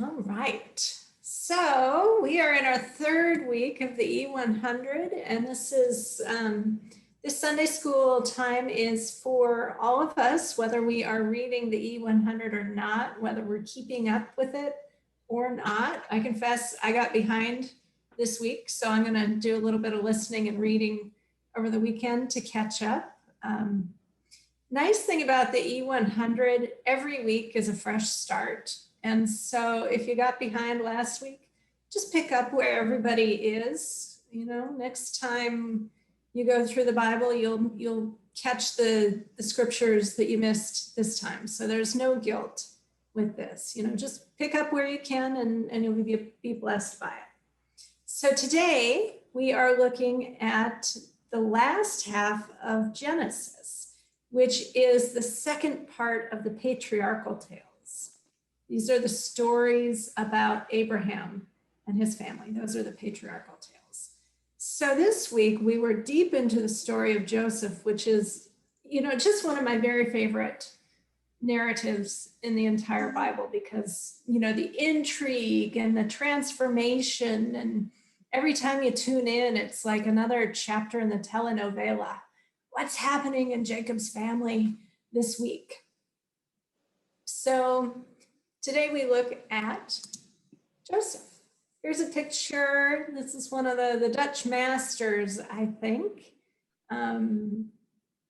All right. So we are in our third week of the E100, and this Sunday school time is for all of us, whether we are reading the E100 or not, whether we're keeping up with it or not. I confess I got behind this week, so I'm going to do a little bit of listening and reading over the weekend to catch up. Nice thing about the E100, every week is a fresh start. And so if you got behind last week, just pick up where everybody is. You know, next time you go through the Bible, you'll catch the scriptures that you missed this time. So there's no guilt with this. You know, just pick up where you can and you'll be blessed by it. So today we are looking at the last half of Genesis, which is the second part of the patriarchal tales. These are the stories about Abraham and his family. Those are the patriarchal tales. So this week we were deep into the story of Joseph, which is, you know, just one of my very favorite narratives in the entire Bible because, you know, the intrigue and the transformation, and every time you tune in, it's like another chapter in the telenovela. What's happening in Jacob's family this week? So today we look at Joseph. Here's a picture. This is one of the Dutch masters, I think.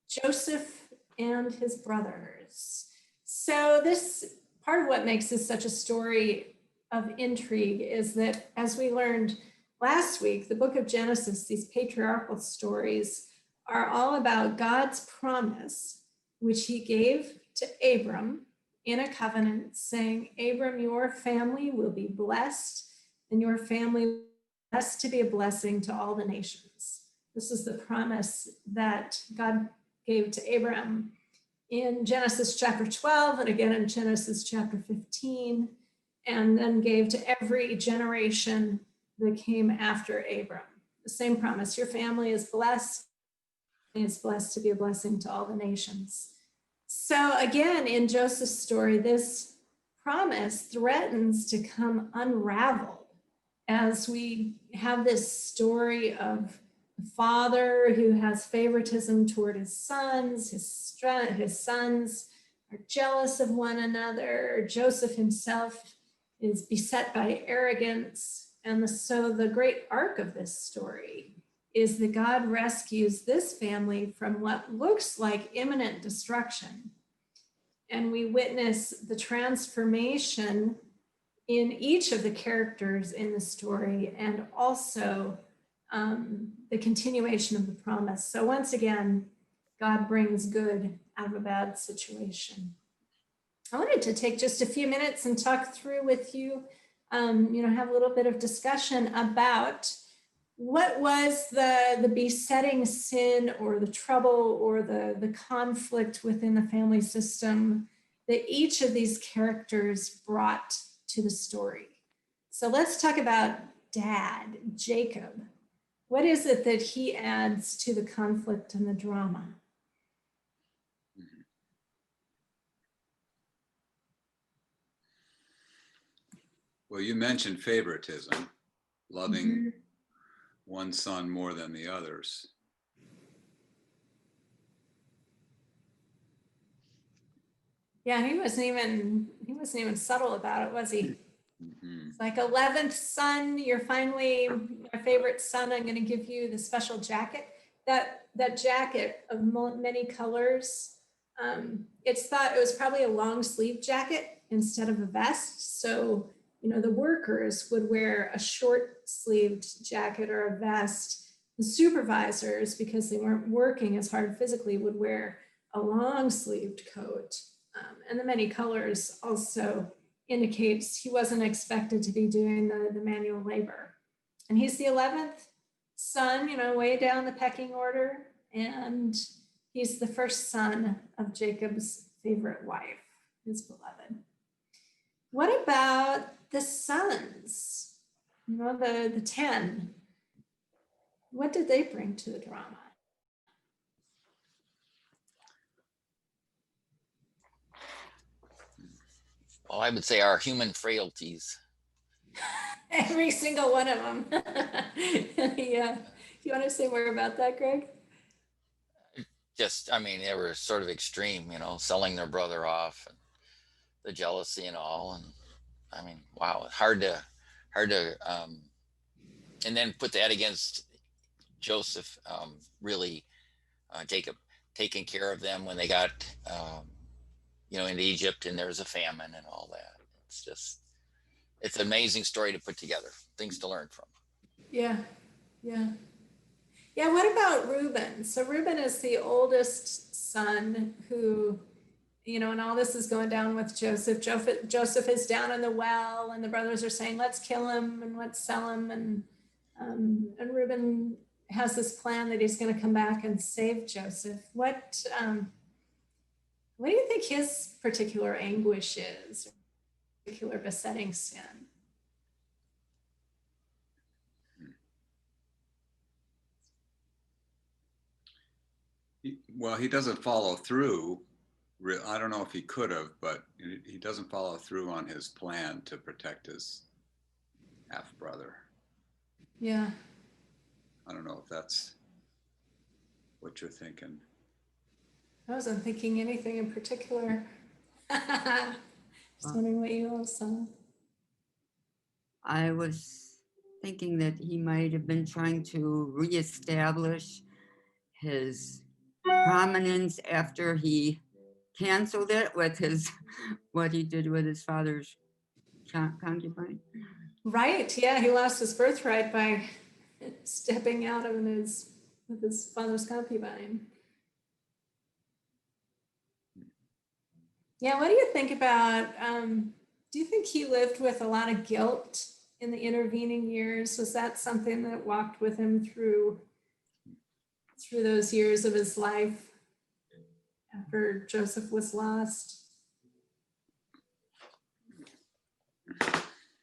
Joseph and his brothers. So this part of what makes this such a story of intrigue is that, as we learned last week, the book of Genesis, these patriarchal stories, are all about God's promise, which he gave to Abram in a covenant, saying, Abram, your family will be blessed, and your family will be blessed to be a blessing to all the nations. This is the promise that God gave to Abram in Genesis chapter 12, and again in Genesis chapter 15, and then gave to every generation that came after Abram. The same promise, your family is blessed to be a blessing to all the nations. So again, in Joseph's story, this promise threatens to come unraveled as we have this story of a father who has favoritism toward his sons. His sons are jealous of one another. Joseph himself is beset by arrogance. And so the great arc of this story is that God rescues this family from what looks like imminent destruction. And we witness the transformation in each of the characters in the story, and also the continuation of the promise. So once again, God brings good out of a bad situation. I wanted to take just a few minutes and talk through with you, have a little bit of discussion about what was the besetting sin or the trouble or the conflict within the family system that each of these characters brought to the story. So let's talk about Dad, Jacob. What is it that he adds to the conflict and the drama? Well, you mentioned favoritism, loving one son more than the others. Yeah, he wasn't even subtle about it, was he? It's like 11th son, you're finally my favorite son. I'm going to give you the special jacket. That jacket of many colors. It's thought it was probably a long sleeve jacket instead of a vest. So, you know, the workers would wear a short sleeved jacket or a vest. The supervisors, because they weren't working as hard physically, would wear a long sleeved coat. And the many colors also indicates he wasn't expected to be doing the manual labor. And he's the 11th son, you know, way down the pecking order. And he's the first son of Jacob's favorite wife, his beloved. What about the sons? You know, the 10. What did they bring to the drama? Oh, I would say our human frailties. Every single one of them. Yeah. Do you want to say more about that, Greg? Just, I mean, they were sort of extreme, you know, selling their brother off and the jealousy and all. And I mean, wow, hard to, and then put that against Joseph, really, Jacob taking care of them when they got, you know, into Egypt and there was a famine and all that. It's just, it's an amazing story to put together, things to learn from. Yeah. Yeah. Yeah. What about Reuben? So Reuben is the oldest son who, you know, and all this is going down with Joseph. Joseph is down in the well, and the brothers are saying, "Let's kill him and let's sell him." And Reuben has this plan that he's going to come back and save Joseph. What do you think his particular anguish is, particular besetting sin? Well, he doesn't follow through. I don't know if he could have, but he doesn't follow through on his plan to protect his half brother. Yeah. I don't know if that's what you're thinking. I wasn't thinking anything in particular. Just wondering what you all saw. I was thinking that he might have been trying to reestablish his prominence after he canceled it with his what he did with his father's concubine. Right. Yeah, he lost his birthright by stepping out of with his father's concubine. Yeah, what do you think about, do you think he lived with a lot of guilt in the intervening years? Was that something that walked with him through those years of his life after Joseph was lost?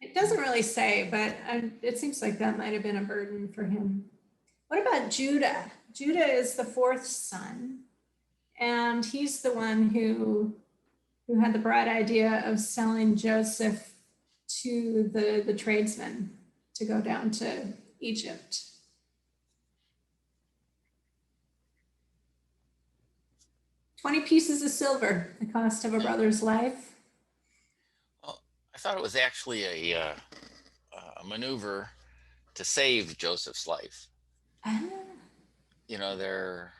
It doesn't really say, but it seems like that might have been a burden for him. What about Judah? Judah is the fourth son, and he's the one who had the bright idea of selling Joseph to the tradesmen to go down to Egypt. $20 pieces of silver, the cost of a brother's life. Well, I thought it was actually a maneuver to save Joseph's life. Ah. You're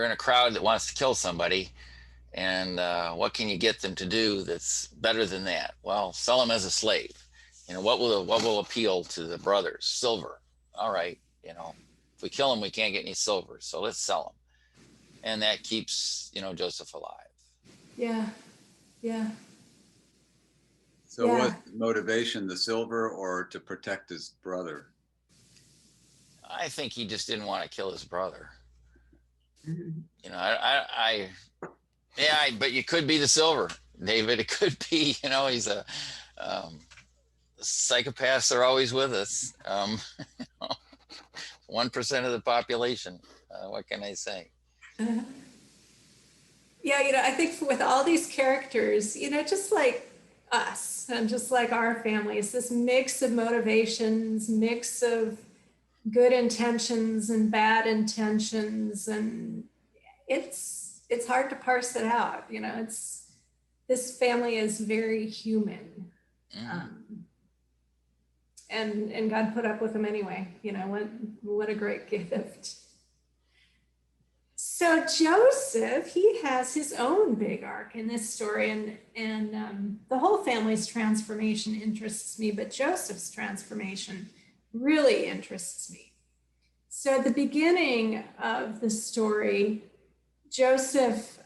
in a crowd that wants to kill somebody, and what can you get them to do that's better than that? Well, sell him as a slave. You know, what will appeal to the brothers? Silver. All right, you know, if we kill him, we can't get any silver, so let's sell him, and that keeps, you know, Joseph alive. Yeah, yeah. So what motivation, the silver or to protect his brother? I think he just didn't want to kill his brother. Mhm. You know, but you could be the silver, David. It could be, you know, he's a psychopaths are always with us. 1% of the population. What can I say? Yeah, you know, I think with all these characters, you know, just like us and just like our families, this mix of motivations, mix of good intentions and bad intentions, and it's hard to parse it out. You know, this family is very human. And God put up with them anyway. You know, what a great gift. So Joseph, he has his own big arc in this story, and the whole family's transformation interests me, but Joseph's transformation really interests me. So at the beginning of the story, Joseph,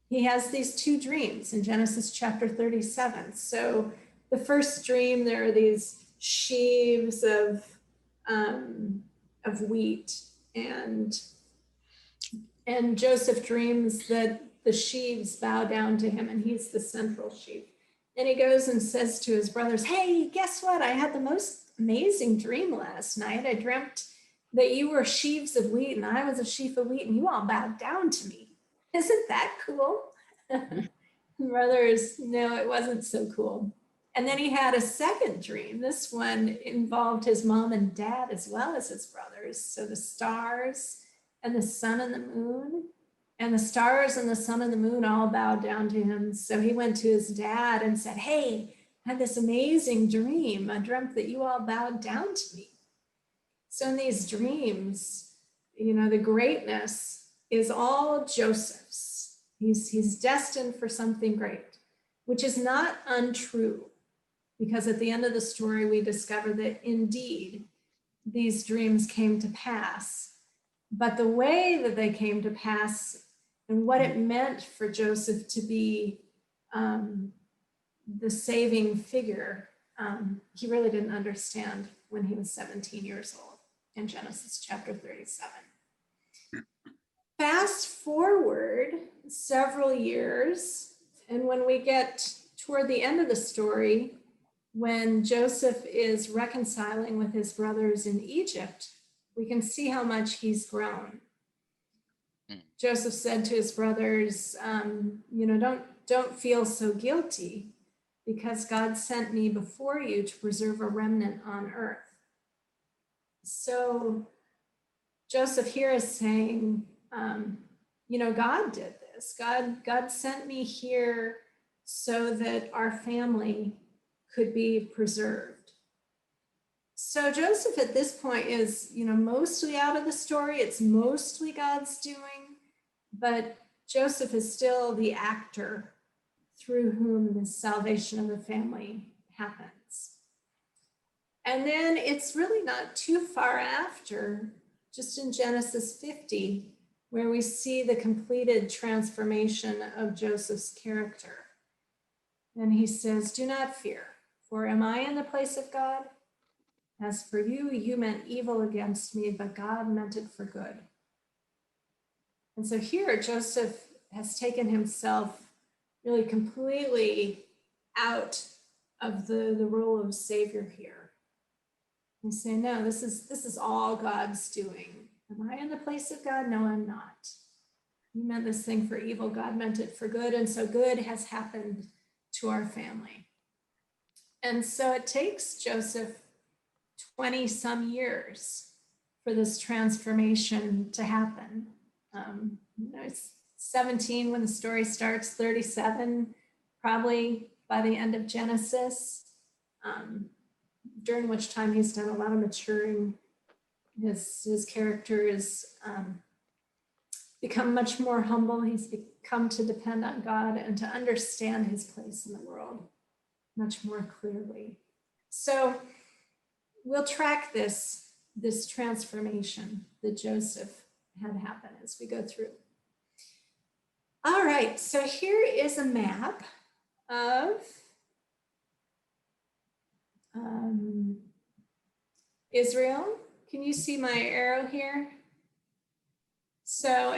he has these two dreams in Genesis chapter 37. So the first dream, there are these sheaves of wheat, and Joseph dreams that the sheaves bow down to him, and he's the central sheaf. And he goes and says to his brothers, "Hey, guess what? I had the most amazing dream last night. I dreamt that you were sheaves of wheat and I was a sheaf of wheat, and you all bowed down to me. Isn't that cool?" Brothers, no, it wasn't so cool. And then he had a second dream. This one involved his mom and dad as well as his brothers. So the stars and the sun and the moon, and the stars and the sun and the moon all bowed down to him. So he went to his dad and said, hey, I had this amazing dream. I dreamt that you all bowed down to me. So in these dreams, the greatness is all Joseph's. He's destined for something great, which is not untrue, because at the end of the story, we discover that indeed these dreams came to pass. But the way that they came to pass and what it meant for Joseph to be the saving figure, he really didn't understand when he was 17 years old in Genesis chapter 37. Fast forward several years, and when we get toward the end of the story, when Joseph is reconciling with his brothers in Egypt, we can see how much he's grown. Joseph said to his brothers, don't feel so guilty, because God sent me before you to preserve a remnant on earth. So Joseph here is saying, God did this. God sent me here so that our family could be preserved. So Joseph at this point is, mostly out of the story. It's mostly God's doing, but Joseph is still the actor through whom the salvation of the family happens. And then it's really not too far after, just in Genesis 50, where we see the completed transformation of Joseph's character. And he says, do not fear, for am I in the place of God? As for you, you meant evil against me, but God meant it for good. And so here, Joseph has taken himself really completely out of the role of savior here. He's saying, no, this is all God's doing. Am I in the place of God? No, I'm not. You meant this thing for evil. God meant it for good. And so good has happened to our family. And so it takes Joseph 20 some years for this transformation to happen. It's 17 when the story starts, 37 probably by the end of Genesis, during which time he's done a lot of maturing. His character is become much more humble. He's become to depend on God and to understand his place in the world much more clearly. So we'll track this transformation that Joseph had happen as we go through. All right, so here is a map of Israel. Can you see my arrow here? So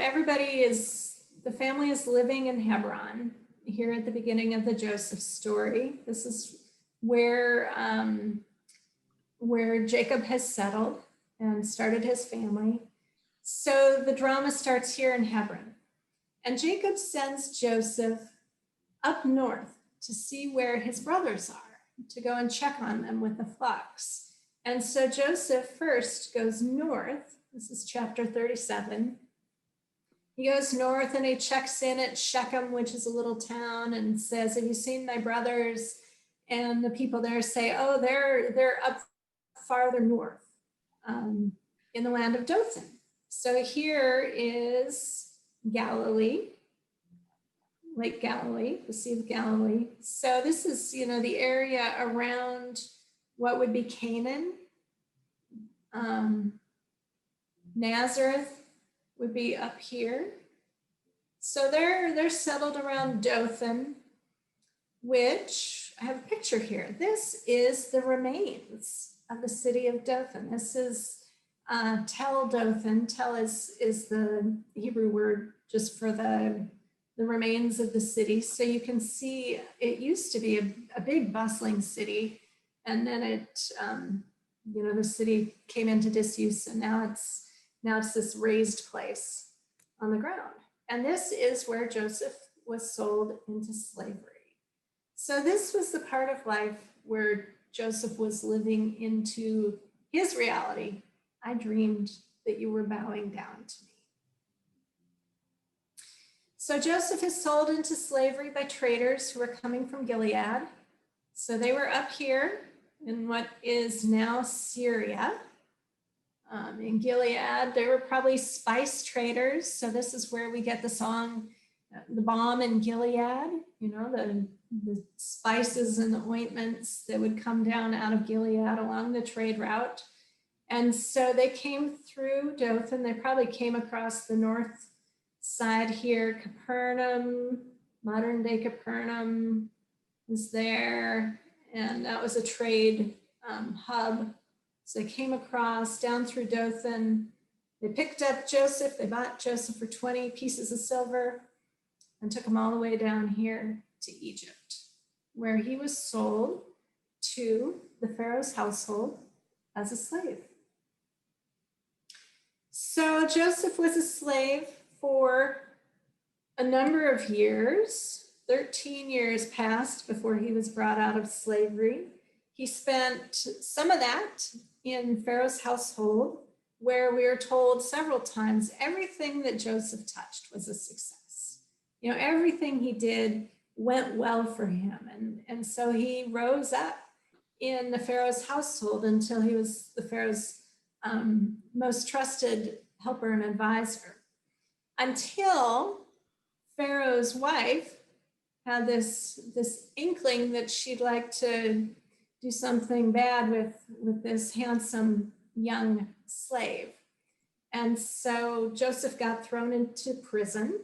the family is living in Hebron here at the beginning of the Joseph story. This is where Jacob has settled and started his family. So the drama starts here in Hebron. And Jacob sends Joseph up north to see where his brothers are, to go and check on them with the flocks. And so Joseph first goes north. This is chapter 37. He goes north and he checks in at Shechem, which is a little town, and says, have you seen my brothers? And the people there say, oh, they're up farther north in the land of Dothan. So here is Galilee, Lake Galilee, the Sea of Galilee. So this is, the area around what would be Canaan. Nazareth would be up here. So they're settled around Dothan, which I have a picture here. This is the remains of the city of Dothan. This is Tel Dothan. Tel is the Hebrew word just for the remains of the city. So you can see it used to be a big bustling city, and then it, the city came into disuse, and now it's this raised place on the ground. And this is where Joseph was sold into slavery. So this was the part of life where Joseph was living into his reality. I dreamed that you were bowing down to me. So Joseph is sold into slavery by traders who were coming from Gilead. So they were up here in what is now Syria. In Gilead, they were probably spice traders. So this is where we get the song, the balm in Gilead, you know, the spices and the ointments that would come down out of Gilead along the trade route. And so they came through Dothan. They probably came across the north side here. Capernaum, modern day Capernaum is there. And that was a trade hub. So they came across down through Dothan. They picked up Joseph. They bought Joseph for 20 pieces of silver and took him all the way down here to Egypt, where he was sold to the Pharaoh's household as a slave. So Joseph was a slave for a number of years. 13 years passed before he was brought out of slavery. He spent some of that in Pharaoh's household, where we are told several times everything that Joseph touched was a success. You know, everything he did went well for him. And so he rose up in the Pharaoh's household until he was the Pharaoh's most trusted helper and advisor. Until Pharaoh's wife had this inkling that she'd like to do something bad with this handsome young slave. And so Joseph got thrown into prison.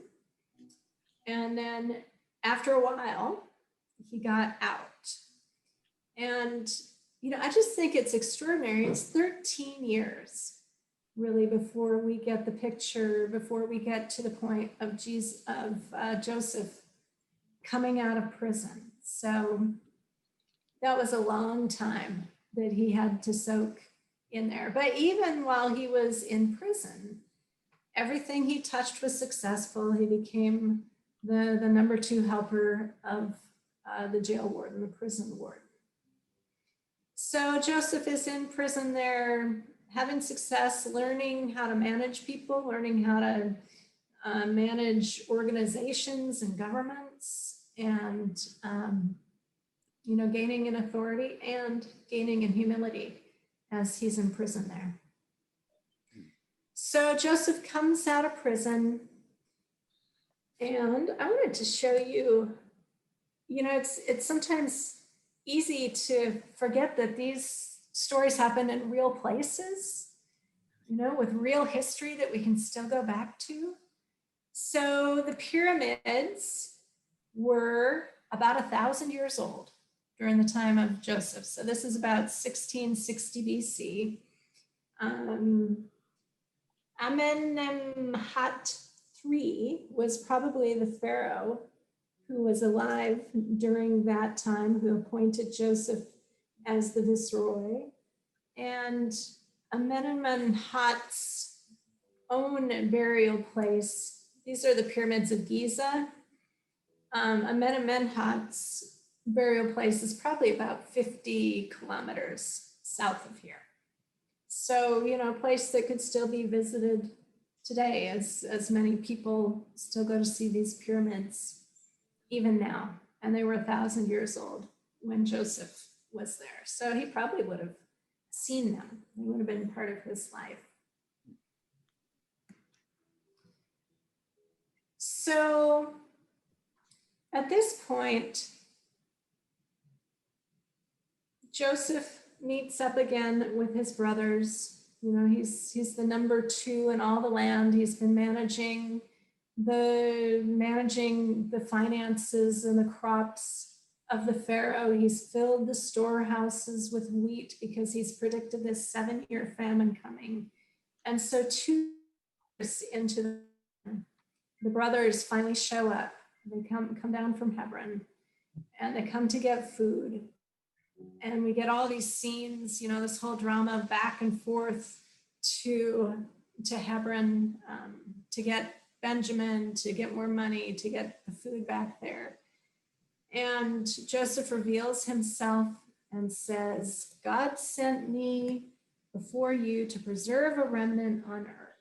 And then after a while, he got out. And, you know, I just think it's extraordinary. It's 13 years really before we get the picture, before we get to the point of Joseph coming out of prison. So that was a long time that he had to soak in there. But even while he was in prison, everything he touched was successful. He became the number 2 helper of the jail warden, the prison warden. So Joseph is in prison there, having success, learning how to manage people, learning how to manage organizations and governments, and you know, gaining in authority and gaining in humility as he's in prison there. So Joseph comes out of prison, and I wanted to show you, you know, it's sometimes easy to forget that these stories happen in real places, you know, with real history that we can still go back to. So the pyramids were about 1,000 years old during the time of Joseph. So this is about 1660 BC. Amenemhat III was probably the pharaoh who was alive during that time, who appointed Joseph as the viceroy. And Amenemhat's own burial place, these are the pyramids of Giza. Amenemhat's burial place is probably about 50 kilometers south of here. So, you know, a place that could still be visited today, as many people still go to see these pyramids even now. And they were 1,000 years old when Joseph was there. So he probably would have seen them. They would have been part of his life. So at this point, Joseph meets up again with his brothers. You know, he's the number 2 in all the land. He's been managing the finances and the crops of the Pharaoh. He's filled the storehouses with wheat because he's predicted this 7-year famine coming. And so 2 years into the brothers finally show up. They come down from Hebron, and they come to get food. And we get all these scenes, you know, this whole drama back and forth to Hebron to get Benjamin to get more money, to get the food back there. And Joseph reveals himself and says, God sent me before you to preserve a remnant on earth.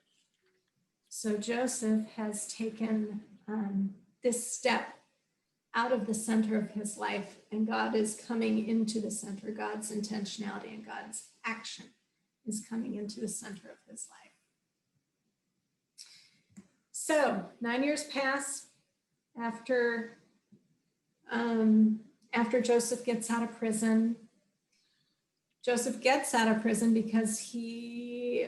So Joseph has taken this step out of the center of his life, and God is coming into the center. God's intentionality and God's action is coming into the center of his life. So 9 years pass after Joseph gets out of prison. Joseph gets out of prison because he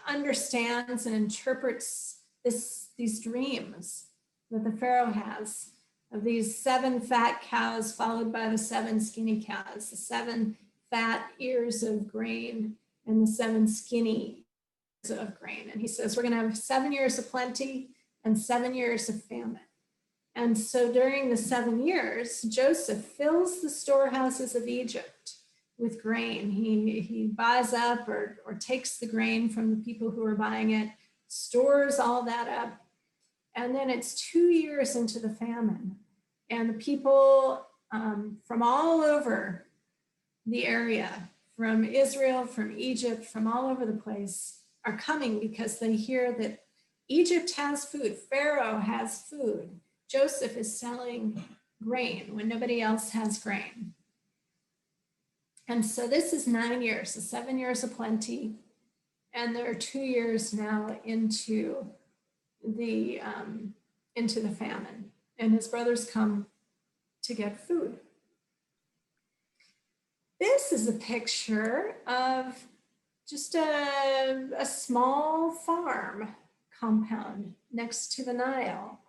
understands and interprets these dreams that the Pharaoh has of these 7 fat cows followed by the 7 skinny cows, the 7 fat ears of grain and the 7 skinny ears of grain. And he says, we're going to have 7 years of plenty and 7 years of famine. And so during the 7 years, Joseph fills the storehouses of Egypt with grain. He buys up or takes the grain from the people who are buying it, stores all that up. And then it's 2 years into the famine. And the people from all over the area, from Israel, from Egypt, from all over the place, are coming because they hear that Egypt has food, Pharaoh has food. Joseph is selling grain when nobody else has grain. And so this is 9 years, so 7 years of plenty. And there are 2 years now into the famine. And his brothers come to get food. This is a picture of just a small farm compound next to the Nile.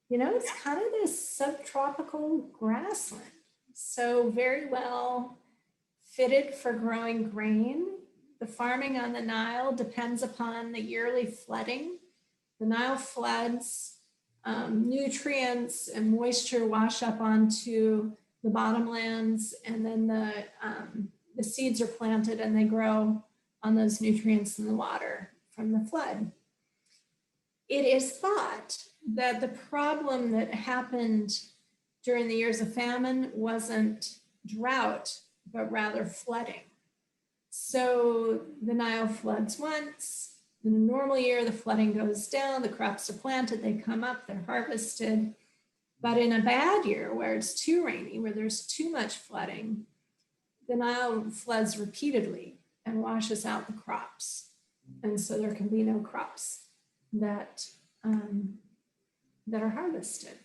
It's kind of this subtropical grassland. So very well fitted for growing grain. The farming on the Nile depends upon the yearly flooding. The Nile floods, nutrients and moisture wash up onto the bottomlands, and then the seeds are planted and they grow on those nutrients in the water from the flood. It is thought that the problem that happened during the years of famine wasn't drought, but rather flooding. So the Nile floods once. In a normal year, the flooding goes down, the crops are planted, they come up, they're harvested. But in a bad year where it's too rainy, where there's too much flooding, the Nile floods repeatedly and washes out the crops. And so there can be no crops that are harvested.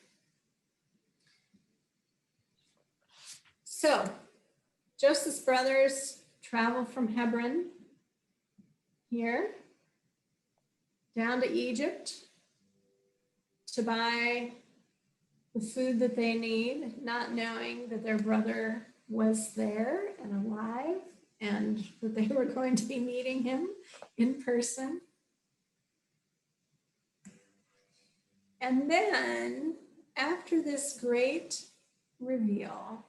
So Joseph's brothers travel from Hebron here down to Egypt to buy the food that they need, not knowing that their brother was there and alive and that they were going to be meeting him in person. And then after this great reveal,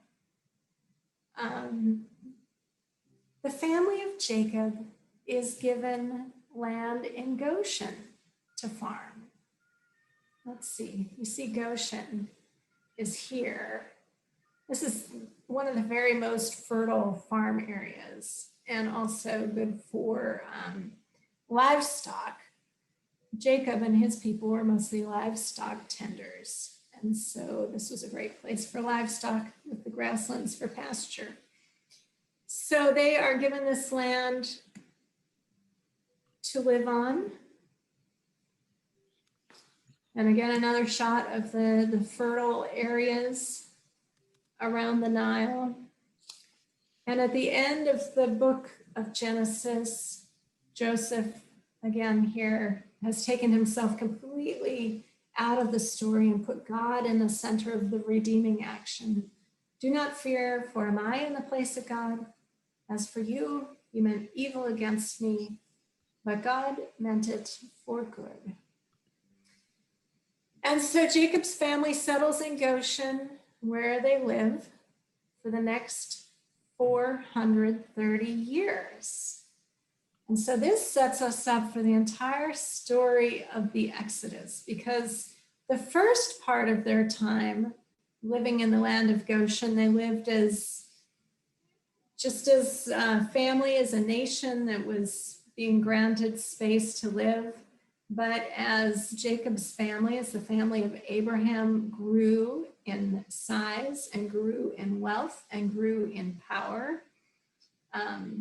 the family of Jacob is given land in Goshen to farm. Let's see, you see Goshen is here. This is one of the very most fertile farm areas and also good for livestock. Jacob and his people were mostly livestock tenders. And so this was a great place for livestock with the grasslands for pasture. So they are given this land to live on. And again, another shot of the fertile areas around the Nile. And at the end of the book of Genesis, Joseph, again here, has taken himself completely out of the story and put God in the center of the redeeming action. Do not fear, for am I in the place of God? As for you, you meant evil against me, but God meant it for good. And so Jacob's family settles in Goshen, where they live for the next 430 years. And so this sets us up for the entire story of the Exodus, because the first part of their time living in the land of Goshen, they lived as just as a family, as a nation that was being granted space to live. But as Jacob's family, as the family of Abraham grew in size and grew in wealth and grew in power,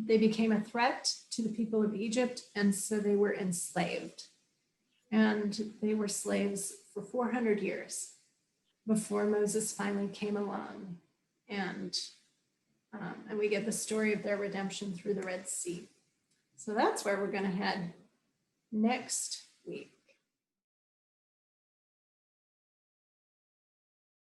they became a threat to the people of Egypt, and so they were enslaved. And they were slaves for 400 years before Moses finally came along, and we get the story of their redemption through the Red Sea. So that's where we're going to head next week.